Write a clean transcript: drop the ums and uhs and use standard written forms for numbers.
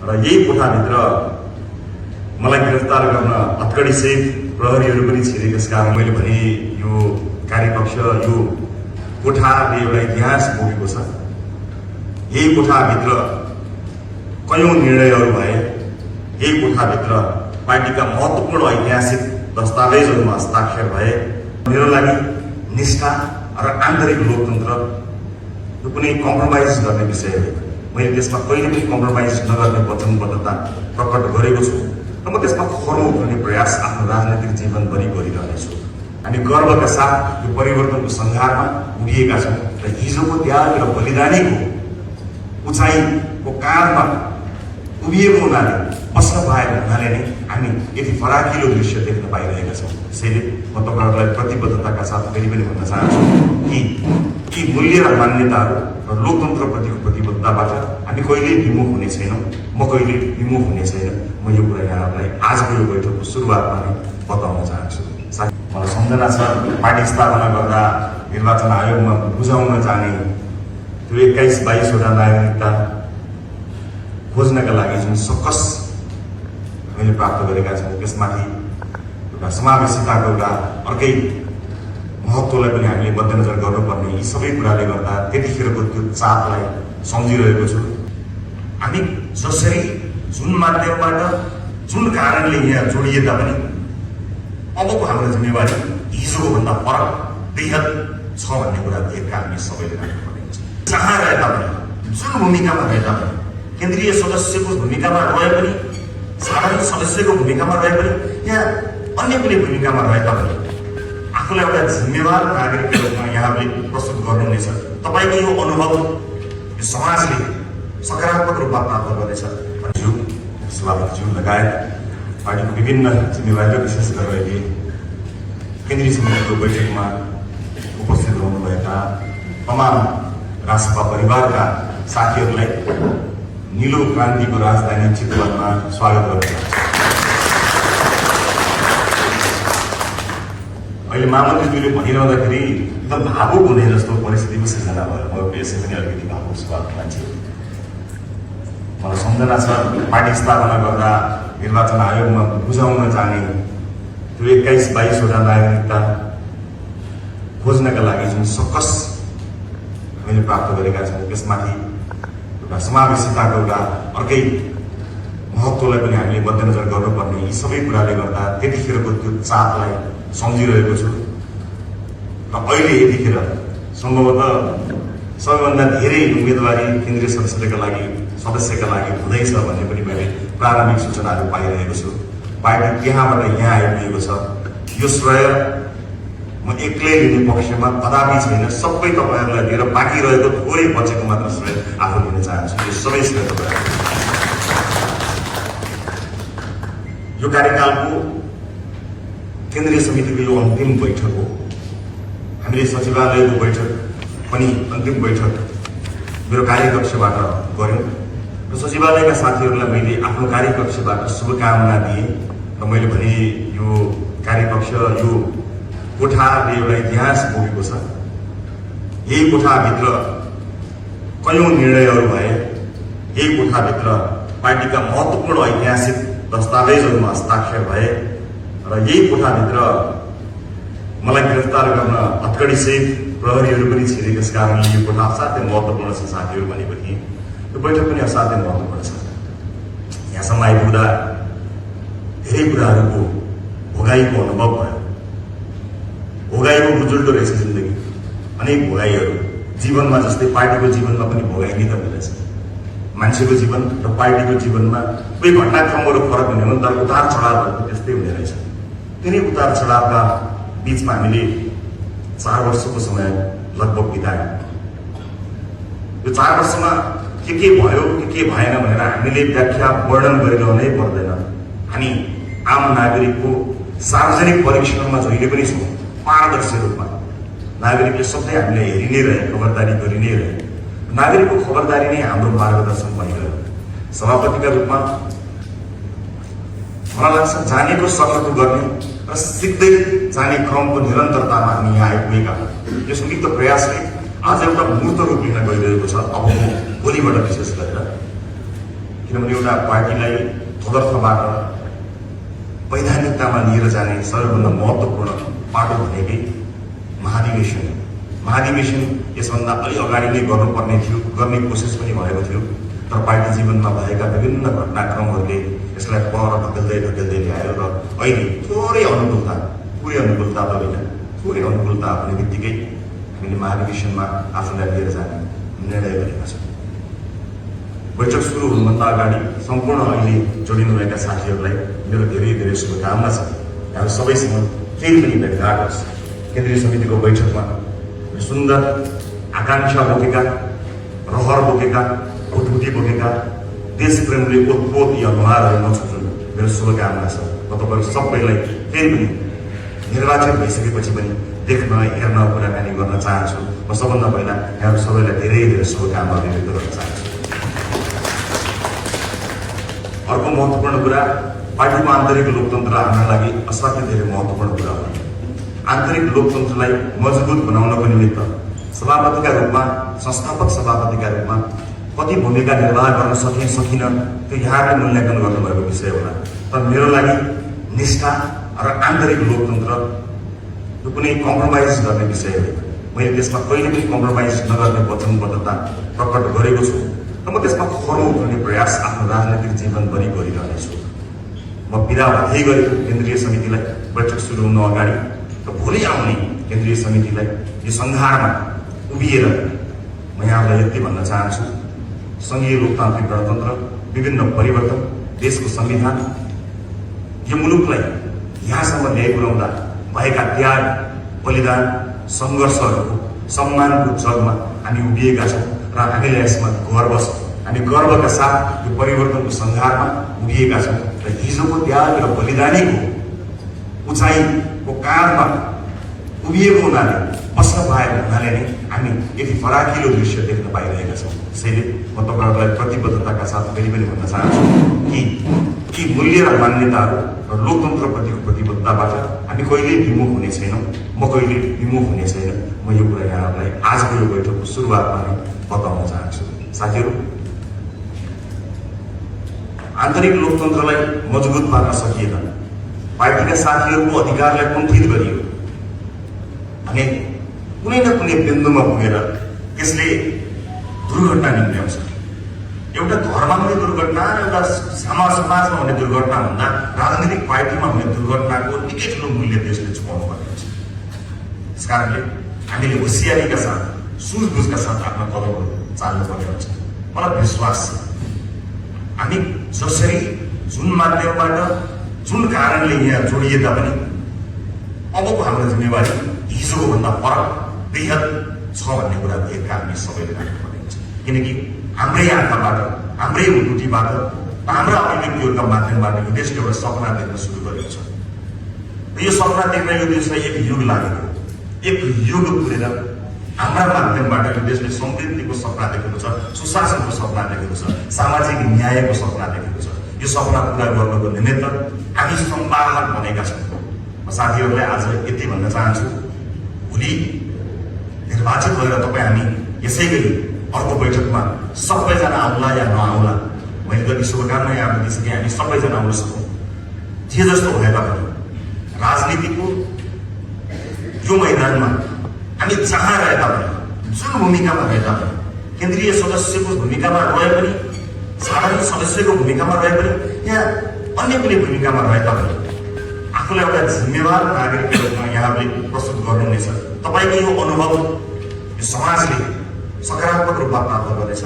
र यही कोठाभित्र मलाई गिरफ्तार गर्न हत्कडी सहित प्रहरीहरू पनि छिरे। त्यस कारण मैले भने यो कार्यकक्ष यो कोठाले एउटा इतिहास बोकेको छ। यही कोठाभित्र कयौं निर्णयहरू भए। यही कोठाभित्र पार्टीका महत्त्वपूर्ण ऐतिहासिक दस्तावेजहरूमा हस्ताक्षर भए। मेरो लागि निष्ठा र आन्तरिक लोकतन्त्र यो कुनै कम्प्रोमाइज गर्ने विषय हो। मैले त्यसमा कहिले पनि कम्प्रोमाइज नगर्ने वचनबद्धता प्रकट गरेको छु र म त्यसमा खरो उत्रने प्रयास आफ्नो राजनैतिक जीवनभरि गरिरहनेछु। हामी गर्वका साथ यो परिवर्तनको सङ्घारमा उभिएका छौँ र हिजोको त्याग र बलिदानीको उचाइको काँधमा उभिएको हुनाले बस्न पाएको हुनाले नै हामी यति फराकिलो दृश्य देख्न पाइरहेका छौँ। त्यसैले म तपाईँहरूलाई प्रतिबद्धताका साथ फेरि पनि भन्न चाहन्छु कि यी मूल्य र मान्यताहरू र लोकतन्त्रप्रतिको प्रतिबद्धताबाट हामी कहिल्यै विमुख हुने छैनौँ। म कहिले विमुख हुने छैन। म यो कुरा यहाँहरूलाई आजको यो बैठकको सुरुवातमा नै बताउन चाहन्छु। मलाई सम्झना छ, पार्टी स्थापना गर्दा निर्वाचन आयोगमा बुझाउन जाने त्यो 21-22वटा नागरिकता खोज्नका लागि जुन सकस हामीले प्राप्त गरेका छौँ, त्यसमाथि एउटा समावेशिताको एउटा अर्कै महत्त्वलाई पनि हामीले मध्यनजर गर्नुपर्ने यी सबै कुराले गर्दा त्यतिखेरको त्यो चापलाई सम्झिरहेको छु। हामी जसरी जुन माध्यमबाट जुन कारणले यहाँ जोडिए तापनि अबको हाम्रो जिम्मेवारी हिजोको भन्दा फरक बृहत छ भन्ने कुरा देखेका हामी सबैले राख्नुपर्ने हुन्छ। जहाँ रहे तापनि, जुन भूमिकामा रहे तापनि, केन्द्रीय सदस्यको भूमिकामा रहे पनि, साधारण सदस्यको भूमिकामा रहे पनि, यहाँ अन्य कुनै भूमिकामा रहे तापनि आफूलाई एउटा जिम्मेवार नागरिकको रूपमा यहाँले प्रस्तुत गर्नुहुनेछ। तपाईँको यो अनुभव यो समाजले सकारात्मक रूपमा प्राप्त गर्नेछ। सभापतिज्यू लगायत पार्टीको विभिन्न जिम्मेवारी विशेष गरेर अहिले केन्द्रीय समितिको बैठकमा उपस्थित रहनुभएका तमाम राजसभा परिवारका साथीहरूलाई नीलो क्रान्तिको राजधानी चितवनमा स्वागत गर्छु। अहिले महामन्त्रीज्यूले भनिरहँदाखेरि एकदम भावुक हुने जस्तो परिस्थितिको सिर्जना भयो। म यसै पनि अलिकति भावुक स्वभावको मान्छे। मलाई सम्झना छ, पार्टी स्थापना गर्दा निर्वाचन आयोगमा बुझाउन जाने त्यो 21-22वटा नागरिकता खोज्नका लागि जुन सकस हामीले प्राप्त गरेका छौँ, त्यसमाथि एउटा समावेशिताको एउटा अर्कै महत्त्वलाई पनि हामीले मध्यनजर गर्नुपर्ने यी सबै कुराले गर्दा त्यतिखेरको त्यो चापलाई सम्झिरहेको छु। र अहिले यतिखेर सम्भवतः सबैभन्दा धेरै उम्मेदवारी केन्द्रीय सदस्यका लागि हुँदैछ भन्ने पनि मैले प्रारम्भिक सूचनाहरू पाइरहेको छु। पार्टी त्यहाँबाट यहाँ आइपुगेको छ। यो श्रेय म एक्लै लिने पक्षमा कदापि छैन। सबै तपाईँहरूलाई दिएर बाँकी रहेको थोरै बचेको मात्र श्रेय आफू लिन चाहन्छु। यो सबै श्रेय तपाईँहरू। यो कार्यकालको केन्द्रीय समितिको यो अन्तिम बैठक हो। हामीले सचिवालयको बैठक पनि अन्तिम बैठक मेरो कार्यकक्षबाट गऱ्यौँ र सचिवालयका साथीहरूलाई मैले आफ्नो कार्यकक्षबाट शुभकामना दिएँ र मैले भने यो कार्यकक्ष यो कोठाले एउटा इतिहास बोकेको छ। यही कोठाभित्र कयौं निर्णयहरू भए। यही कोठाभित्र पार्टीका महत्त्वपूर्ण ऐतिहासिक दस्तावेजहरूमा हस्ताक्षर भए र यही कोठाभित्र मलाई गिरफ्तार गर्न हत्कडी सहित प्रहरीहरू पनि छिरे। त्यस कारणले यो कोठा असाध्यै महत्त्वपूर्ण छ। साथीहरू भनेपछि यो बैठक पनि असाध्यै महत्त्वपूर्ण छ। यहाँसम्म आइपुग्दा धेरै कुराहरूको भोगाईको अनुभव भयो। भोगाईको गुजुल्टो रहेछ जिन्दगी। अनेक भोगाईहरू जीवनमा जस्तै पार्टीको जीवनमा पनि भोगाई नै त हुँदैछ। मान्छेको जीवन र पार्टीको जीवनमा कोही घटनाक्रमहरू फरक हुने हो, तर उतार चढावहरू त्यस्तै हुने रहेछ। तिनै उतार चढावका बीचमा हामीले 4 वर्षको समय लगभग बितायौँ। यो 4 वर्षमा के भयो के भएन भनेर हामीले व्याख्या वर्णन गरिरहनै पर्दैन। हामी आम नागरिकको सार्वजनिक परीक्षणमा जहिले पनि छौँ, पारदर्शी रूपमा। नागरिकले सधैँ हामीले हेरि नै रहे, खबरदारी गरि नै रहे। नागरिकको खबरदारी नै हाम्रो मार्गदर्शन भइरह्यो। सभापतिका रूपमा मलाई लाग्छ जानेको सकेको गर्ने र सिक्दै जाने क्रमको निरन्तरतामा हामी यहाँ आइपुगेका हौँ। यो संयुक्त प्रयासले आज एउटा मूर्त रूप लिन गइरहेको छ। अब म भोलिबाट विशेष गरेर किनभने एउटा पार्टीलाई तदर्थबाट वैधानिकतामा लिएर जाने सबैभन्दा महत्त्वपूर्ण पाटो भनेकै महाधिवेशन। महाधिवेशन यसभन्दा अलि अगाडि नै गर्नुपर्ने थियो, गर्ने कोसिस पनि भएको थियो, तर पार्टी जीवनमा भएका विभिन्न घटनाक्रमहरूले यसलाई पर ढकेल्दै ल्यायो र अहिले थोरै अनुकूलता, पुरै अनुकूलता त होइन, थोरै अनुकूलता हुने बित्तिकै हामीले महाधिवेशनमा आफूलाई लिएर जाने निर्णय गरेका छौँ। बैठक सुरु हुनुभन्दा अगाडि सम्पूर्ण अहिले जोडिनुभएका साथीहरूलाई मेरो धेरै धेरै शुभकामना छ। हामी सबैसँग फेरि पनि भेटघाट होस्। केन्द्रीय समितिको बैठकमा सुन्दर आकांक्षा बोकेका, रहर बोकेका, उद्भूति बोकेका, देशप्रेमले ओतप्रोत यी अनुहारहरू नछुटुन् मेरो शुभकामना छ। म तपाईँहरू सबैलाई फेरि पनि निर्वाचित भइसकेपछि पनि देख्न, हेर्न, कुराकानी गर्न चाहन्छु। म सबभन्दा पहिला यहाँहरू सबैलाई धेरै धेरै शुभकामना व्यक्त गर्न चाहन्छु। अर्को महत्त्वपूर्ण कुरा, पार्टीको आन्तरिक लोकतन्त्र हाम्रो लागि असाध्यै धेरै महत्त्वपूर्ण कुरा हो। आन्तरिक लोकतन्त्रलाई मजबुत बनाउनको निमित्त सभापतिका रूपमा, संस्थापक सभापतिका रूपमा कति भूमिका निर्वाह गर्न सकिन त्यो यहाँले मूल्याङ्कन गर्नुभएको विषय होला। तर मेरो लागि निष्ठा र आन्तरिक लोकतन्त्र यो कुनै कम्प्रोमाइज गर्ने विषय होइन। मैले त्यसमा कहिले पनि कम्प्रोमाइज नगर्ने वचनबद्धता प्रकट गरेको छु र म त्यसमा खरो उत्रने प्रयास आफ्नो राजनैतिक जीवनभरि गरिरहनेछु। म बिदा हुँदै गरेको केन्द्रीय समितिलाई बैठक सुरु हुनु अगाडि र भोलि आउने केन्द्रीय समितिलाई यो सङ्घारमा उभिएर म यहाँलाई यति भन्न चाहन्छु, सङ्घीय लोकतान्त्रिक गणतन्त्र, विभिन्न परिवर्तन, देशको संविधान, यो मुलुकलाई यहाँसम्म ल्याइपुर्याउँदा भएका त्याग, बलिदान, सङ्घर्षहरूको सम्मानको जगमा हामी उभिएका छौँ र हामीलाई यसमा गर्व छ। हामी गर्वका साथ यो परिवर्तनको सङ्घारमा उभिएका छौँ र हिजोको त्याग र बलिदानीको उचाइको काँधमा उभिएको हुनाले, बस्न पाएको हुनाले नै हामी यति फराकिलो दृश्य देख्न पाइरहेका छौँ। त्यसैले म तपाईँहरूलाई प्रतिबद्धताका साथ फेरि पनि भन्न चाहन्छु कि यी मूल्य र मान्यताहरू र लोकतन्त्रप्रतिको प्रतिबद्धताबाट हामी कहिले विमुख हुने छैनौँ। म कहिले विमुख हुने छैन। म यो कुरा यहाँहरूलाई आजको यो बैठकको सुरुवातमा नै बताउन चाहन्छु। साथीहरू, आन्तरिक लोकतन्त्रलाई मजबुत पार्न सकिएन, पार्टीका साथीहरूको अधिकारलाई कुण्ठित गरियो भने कुनै न कुनै बिन्दुमा पुगेर त्यसले दुर्घटना निम्त्याउँछ। एउटा धर्ममा हुने दुर्घटना र एउटा समाजमा हुने दुर्घटना भन्दा राजनीतिक पार्टीमा हुने दुर्घटनाको निकै ठुलो मूल्य देशले चुकाउनु पर्ने हुन्छ। त्यस कारणले हामीले होसियारीका साथ, सुझबुझका साथ आफ्ना कदमहरू चाल्नुपर्ने हुन्छ। मलाई विश्वास छ हामी जसरी, जुन माध्यमबाट, जुन कारणले यहाँ जोडिए तापनि अबको हाम्रो जिम्मेवारी हिजोको भन्दा फरक, बृहत छ भन्ने कुरा भेदका हामी सबैले राख्नुपर्ने हुन्छ। किनकि हाम्रै आँखाबाट, हाम्रै उटुटीबाट, हाम्रा अभिव्यक्तिहरूका माध्यमबाट यो देशले एउटा सपना देख्न सुरु गरेको छ र यो सपना देख्न यो देशलाई एक युग लागेको, एक युग पुरेर हाम्रा माध्यमबाट यो देशले समृद्धिको सपना देखेको छ, सुशासनको सपना देखेको छ, सामाजिक न्यायको सपना देखेको छ। यो सपना पुरा गर्नको निमित्त हामी सम्वाहक बनेका छौँ। म साथीहरूलाई आज यति भन्न चाहन्छु, भोलि निर्वाचित भएर तपाईँ हामी यसै गरी अर्को बैठकमा सबैजना आउला या नआउला, मैले कति शुभकामना यहाँ दिइसकेँ, हामी सबैजना आउन सकौँ। जे जस्तो भए तापनि राजनीतिको यो मैदानमा हामी जहाँ रहे तापनि, जुन भूमिकामा रहे तापनि, केन्द्रीय सदस्यको भूमिकामा रहे पनि, साधारण सदस्यको भूमिकामा रहे पनि, यहाँ अन्य कुनै भूमिकामा रहे तापनि आफूलाई एउटा जिम्मेवार नागरिकको रूपमा यहाँहरूले प्रस्तुत गर्नुहुनेछ। तपाईँको यो अनुभव यो समाजले सकारात्मक रूपमा प्राप्त गर्नेछ।